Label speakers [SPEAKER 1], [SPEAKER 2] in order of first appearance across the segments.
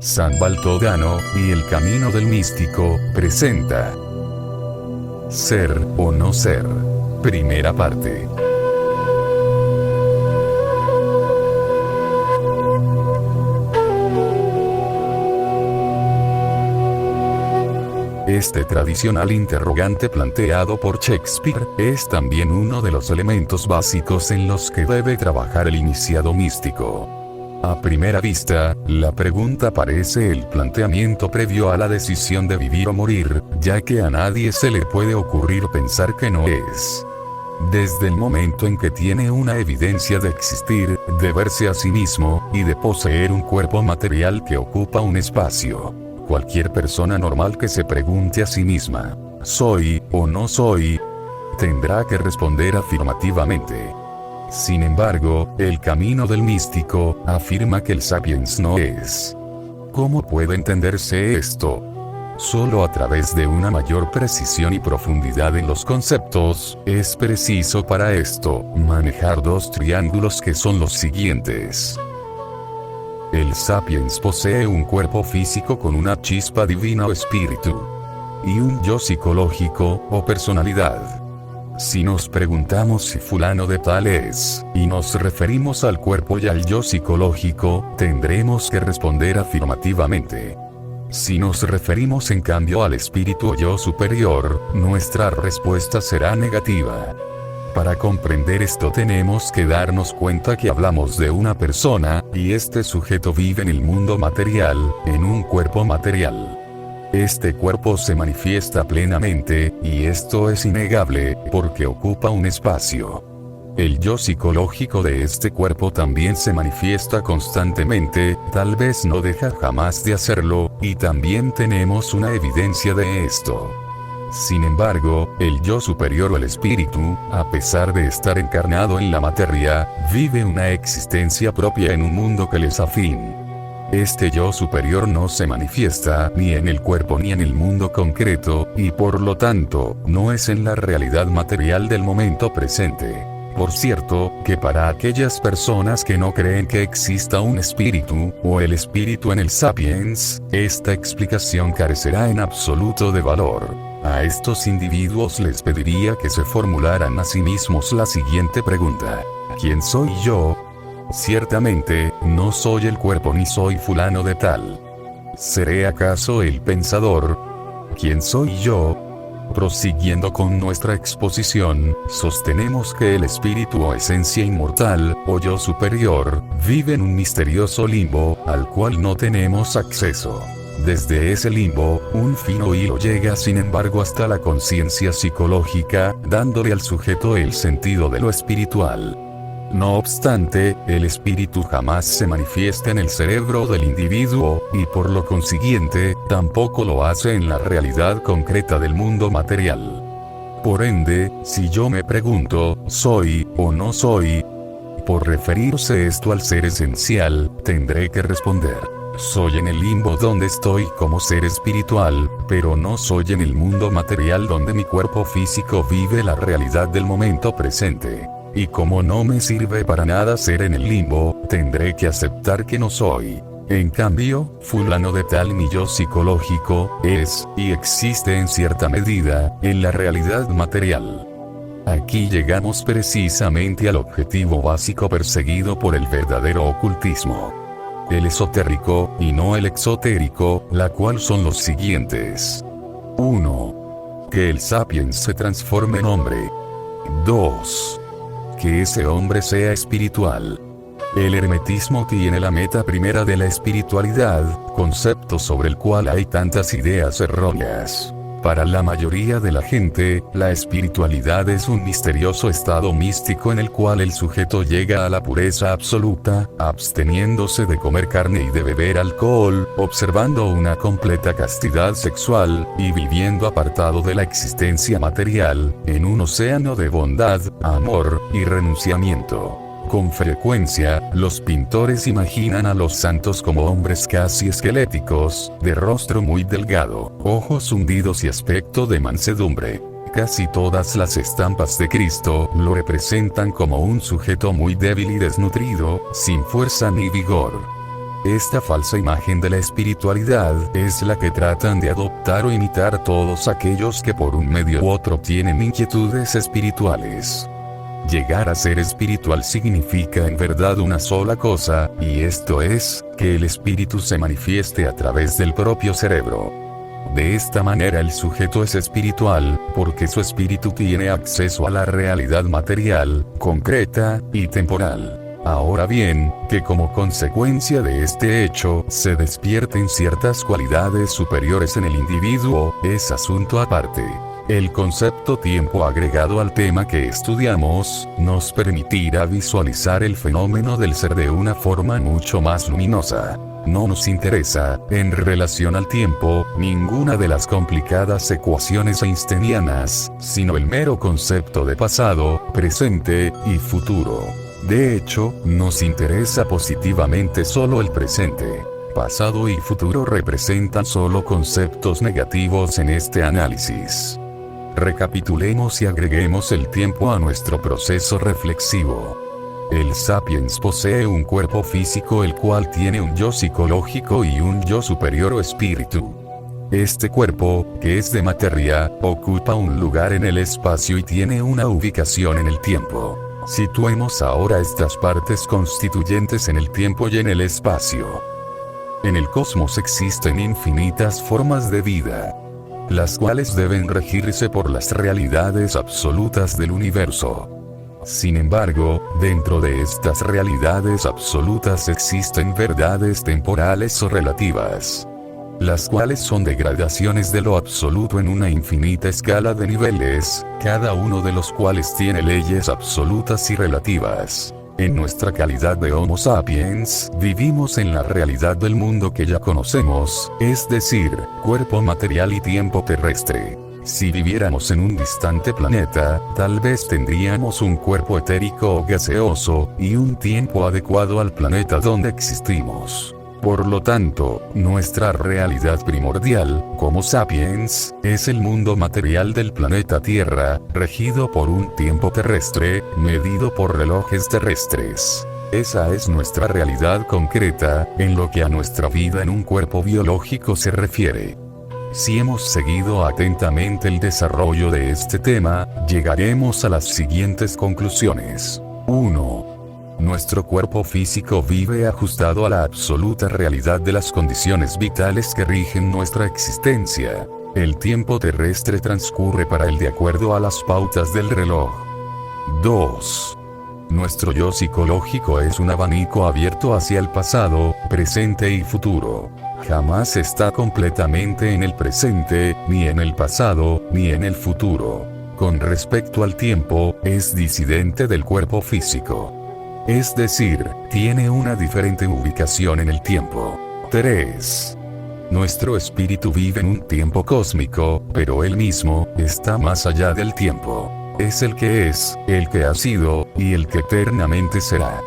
[SPEAKER 1] San Baltodano y el Camino del Místico presenta Ser o no ser. Primera parte. Este tradicional interrogante planteado por Shakespeare es también uno de los elementos básicos en los que debe trabajar el iniciado místico. A primera vista, la pregunta parece el planteamiento previo a la decisión de vivir o morir, ya que a nadie se le puede ocurrir pensar que no es. Desde el momento en que tiene una evidencia de existir, de verse a sí mismo, y de poseer un cuerpo material que ocupa un espacio. Cualquier persona normal que se pregunte a sí misma, ¿soy o no soy?, tendrá que responder afirmativamente. Sin embargo, el camino del místico afirma que el sapiens no es. ¿Cómo puede entenderse esto? Solo a través de una mayor precisión y profundidad en los conceptos, es preciso para esto manejar dos triángulos que son los siguientes. El sapiens posee un cuerpo físico con una chispa divina o espíritu, y un yo psicológico o personalidad. Si nos preguntamos si fulano de tal es, y nos referimos al cuerpo y al yo psicológico, tendremos que responder afirmativamente. Si nos referimos en cambio al espíritu o yo superior, nuestra respuesta será negativa. Para comprender esto tenemos que darnos cuenta que hablamos de una persona, y este sujeto vive en el mundo material, en un cuerpo material. Este cuerpo se manifiesta plenamente, y esto es innegable, porque ocupa un espacio. El yo psicológico de este cuerpo también se manifiesta constantemente, tal vez no deja jamás de hacerlo, y también tenemos una evidencia de esto. Sin embargo, el yo superior o el espíritu, a pesar de estar encarnado en la materia, vive una existencia propia en un mundo que le es afín. Este yo superior no se manifiesta ni en el cuerpo ni en el mundo concreto, y por lo tanto, no es en la realidad material del momento presente. Por cierto, que para aquellas personas que no creen que exista un espíritu, o el espíritu en el sapiens, esta explicación carecerá en absoluto de valor. A estos individuos les pediría que se formularan a sí mismos la siguiente pregunta: ¿quién soy yo? Ciertamente, no soy el cuerpo ni soy fulano de tal. ¿Seré acaso el pensador? ¿Quién soy yo? Prosiguiendo con nuestra exposición, sostenemos que el espíritu o esencia inmortal, o yo superior, vive en un misterioso limbo, al cual no tenemos acceso. Desde ese limbo, un fino hilo llega sin embargo hasta la conciencia psicológica, dándole al sujeto el sentido de lo espiritual. No obstante, el espíritu jamás se manifiesta en el cerebro del individuo, y por lo consiguiente, tampoco lo hace en la realidad concreta del mundo material. Por ende, si yo me pregunto, ¿soy o no soy?, por referirse esto al ser esencial, tendré que responder: soy en el limbo donde estoy como ser espiritual, pero no soy en el mundo material donde mi cuerpo físico vive la realidad del momento presente. Y como no me sirve para nada ser en el limbo, tendré que aceptar que no soy. En cambio, fulano de tal, mi yo psicológico, es, y existe en cierta medida, en la realidad material. Aquí llegamos precisamente al objetivo básico perseguido por el verdadero ocultismo. El esotérico, y no el exotérico, la cual son los siguientes. 1. Que el sapiens se transforme en hombre. 2. Que ese hombre sea espiritual. El hermetismo tiene la meta primera de la espiritualidad, concepto sobre el cual hay tantas ideas erróneas. Para la mayoría de la gente, la espiritualidad es un misterioso estado místico en el cual el sujeto llega a la pureza absoluta, absteniéndose de comer carne y de beber alcohol, observando una completa castidad sexual, y viviendo apartado de la existencia material, en un océano de bondad, amor y renunciamiento. Con frecuencia, los pintores imaginan a los santos como hombres casi esqueléticos, de rostro muy delgado, ojos hundidos y aspecto de mansedumbre. Casi todas las estampas de Cristo lo representan como un sujeto muy débil y desnutrido, sin fuerza ni vigor. Esta falsa imagen de la espiritualidad es la que tratan de adoptar o imitar todos aquellos que por un medio u otro tienen inquietudes espirituales. Llegar a ser espiritual significa en verdad una sola cosa, y esto es, que el espíritu se manifieste a través del propio cerebro. De esta manera el sujeto es espiritual, porque su espíritu tiene acceso a la realidad material, concreta y temporal. Ahora bien, que como consecuencia de este hecho se despierten ciertas cualidades superiores en el individuo, es asunto aparte. El concepto tiempo agregado al tema que estudiamos, nos permitirá visualizar el fenómeno del ser de una forma mucho más luminosa. No nos interesa, en relación al tiempo, ninguna de las complicadas ecuaciones einsteinianas, sino el mero concepto de pasado, presente y futuro. De hecho, nos interesa positivamente solo el presente. Pasado y futuro representan solo conceptos negativos en este análisis. Recapitulemos y agreguemos el tiempo a nuestro proceso reflexivo. El sapiens posee un cuerpo físico el cual tiene un yo psicológico y un yo superior o espíritu. Este cuerpo, que es de materia, ocupa un lugar en el espacio y tiene una ubicación en el tiempo. Situemos ahora estas partes constituyentes en el tiempo y en el espacio. En el cosmos existen infinitas formas de vida, las cuales deben regirse por las realidades absolutas del universo. Sin embargo, dentro de estas realidades absolutas existen verdades temporales o relativas, las cuales son degradaciones de lo absoluto en una infinita escala de niveles, cada uno de los cuales tiene leyes absolutas y relativas. En nuestra calidad de Homo sapiens, vivimos en la realidad del mundo que ya conocemos, es decir, cuerpo material y tiempo terrestre. Si viviéramos en un distante planeta, tal vez tendríamos un cuerpo etérico o gaseoso, y un tiempo adecuado al planeta donde existimos. Por lo tanto, nuestra realidad primordial, como sapiens, es el mundo material del planeta Tierra, regido por un tiempo terrestre, medido por relojes terrestres. Esa es nuestra realidad concreta, en lo que a nuestra vida en un cuerpo biológico se refiere. Si hemos seguido atentamente el desarrollo de este tema, llegaremos a las siguientes conclusiones. 1. Nuestro cuerpo físico vive ajustado a la absoluta realidad de las condiciones vitales que rigen nuestra existencia. El tiempo terrestre transcurre para él de acuerdo a las pautas del reloj. 2. Nuestro yo psicológico es un abanico abierto hacia el pasado, presente y futuro. Jamás está completamente en el presente, ni en el pasado, ni en el futuro. Con respecto al tiempo, es disidente del cuerpo físico. Es decir, tiene una diferente ubicación en el tiempo. 3. Nuestro espíritu vive en un tiempo cósmico, pero él mismo está más allá del tiempo. Es el que es, el que ha sido, y el que eternamente será.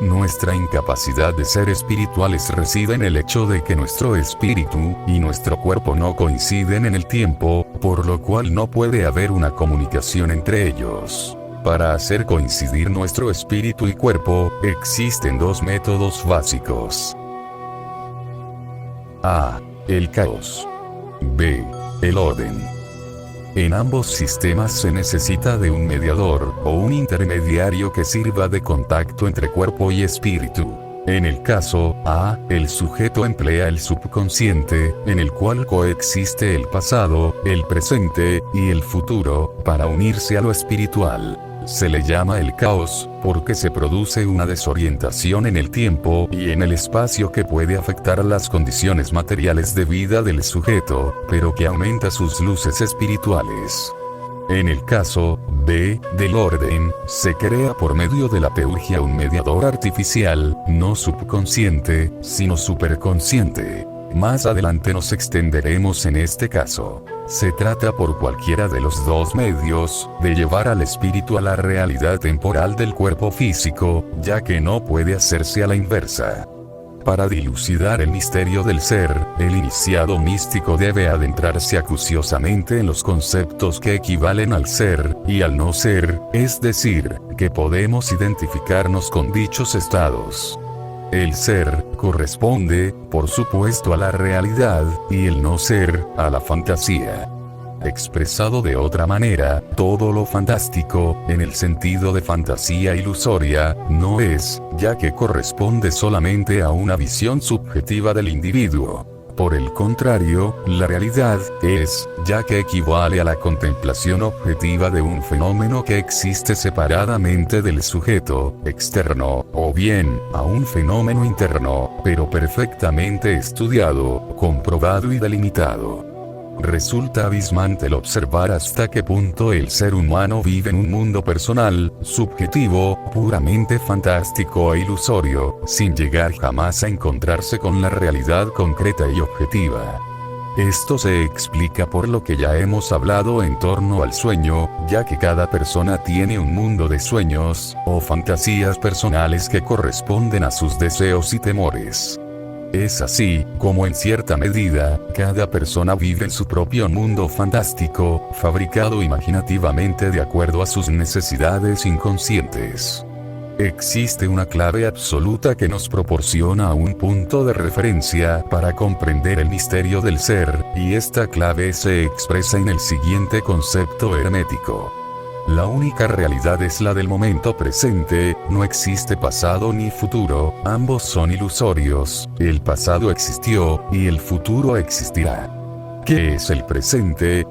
[SPEAKER 1] Nuestra incapacidad de ser espirituales reside en el hecho de que nuestro espíritu y nuestro cuerpo no coinciden en el tiempo, por lo cual no puede haber una comunicación entre ellos. Para hacer coincidir nuestro espíritu y cuerpo, existen dos métodos básicos. A. El caos. B. El orden. En ambos sistemas se necesita de un mediador, o un intermediario que sirva de contacto entre cuerpo y espíritu. En el caso A, el sujeto emplea el subconsciente, en el cual coexiste el pasado, el presente, y el futuro, para unirse a lo espiritual. Se le llama el caos, porque se produce una desorientación en el tiempo y en el espacio que puede afectar las condiciones materiales de vida del sujeto, pero que aumenta sus luces espirituales. En el caso B, del orden, se crea por medio de la teurgia un mediador artificial, no subconsciente, sino superconsciente. Más adelante nos extenderemos en este caso. Se trata por cualquiera de los dos medios, de llevar al espíritu a la realidad temporal del cuerpo físico, ya que no puede hacerse a la inversa. Para dilucidar el misterio del ser, el iniciado místico debe adentrarse acuciosamente en los conceptos que equivalen al ser y al no ser, es decir, que podemos identificarnos con dichos estados. El ser corresponde, por supuesto, a la realidad, y el no ser, a la fantasía. Expresado de otra manera, todo lo fantástico, en el sentido de fantasía ilusoria, no es, ya que corresponde solamente a una visión subjetiva del individuo. Por el contrario, la realidad es, ya que equivale a la contemplación objetiva de un fenómeno que existe separadamente del sujeto externo, o bien, a un fenómeno interno, pero perfectamente estudiado, comprobado y delimitado. Resulta abismante el observar hasta qué punto el ser humano vive en un mundo personal, subjetivo, puramente fantástico e ilusorio, sin llegar jamás a encontrarse con la realidad concreta y objetiva. Esto se explica por lo que ya hemos hablado en torno al sueño, ya que cada persona tiene un mundo de sueños, o fantasías personales que corresponden a sus deseos y temores. Es así, como en cierta medida, cada persona vive en su propio mundo fantástico, fabricado imaginativamente de acuerdo a sus necesidades inconscientes. Existe una clave absoluta que nos proporciona un punto de referencia para comprender el misterio del ser, y esta clave se expresa en el siguiente concepto hermético. La única realidad es la del momento presente, no existe pasado ni futuro, ambos son ilusorios, el pasado existió, y el futuro existirá. ¿Qué es el presente?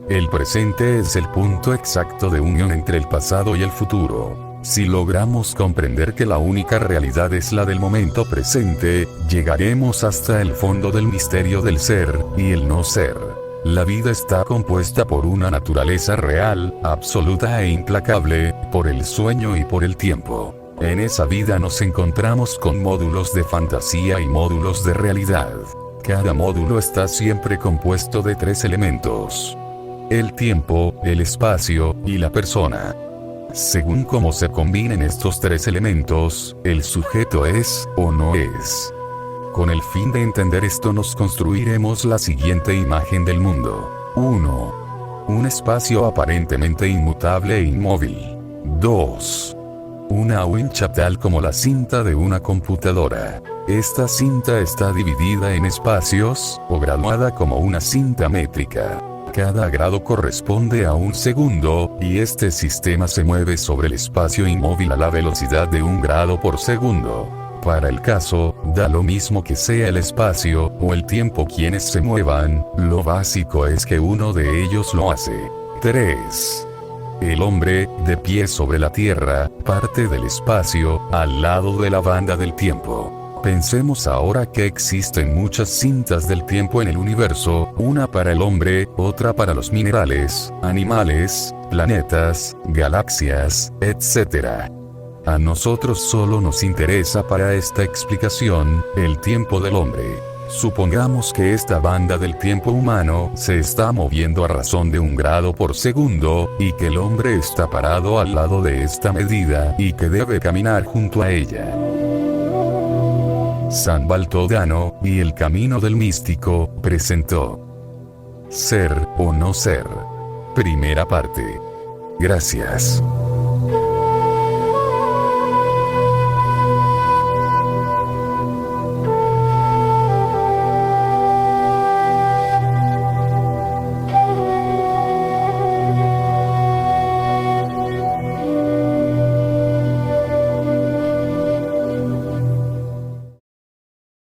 [SPEAKER 1] El presente es el punto exacto de unión entre el pasado y el futuro. Si logramos comprender que la única realidad es la del momento presente, llegaremos hasta el fondo del misterio del ser, y el no ser. La vida está compuesta por una naturaleza real, absoluta e implacable, por el sueño y por el tiempo. En esa vida nos encontramos con módulos de fantasía y módulos de realidad. Cada módulo está siempre compuesto de 3 elementos: el tiempo, el espacio, y la persona. Según cómo se combinen estos 3 elementos, el sujeto es, o no es. Con el fin de entender esto nos construiremos la siguiente imagen del mundo. 1. Un espacio aparentemente inmutable e inmóvil. 2. Una wincha tal como la cinta de una computadora. Esta cinta está dividida en espacios, o graduada como una cinta métrica. Cada grado corresponde a un segundo, y este sistema se mueve sobre el espacio inmóvil a la velocidad de 1 grado por segundo. Para el caso, da lo mismo que sea el espacio, o el tiempo quienes se muevan, lo básico es que uno de ellos lo hace. 3. El hombre, de pie sobre la Tierra, parte del espacio, al lado de la banda del tiempo. Pensemos ahora que existen muchas cintas del tiempo en el universo, una para el hombre, otra para los minerales, animales, planetas, galaxias, etc. A nosotros solo nos interesa para esta explicación, el tiempo del hombre. Supongamos que esta banda del tiempo humano se está moviendo a razón de 1 grado por segundo, y que el hombre está parado al lado de esta medida, y que debe caminar junto a ella. San Baltodano, y el camino del místico, presentó Ser o no ser. Primera parte. Gracias.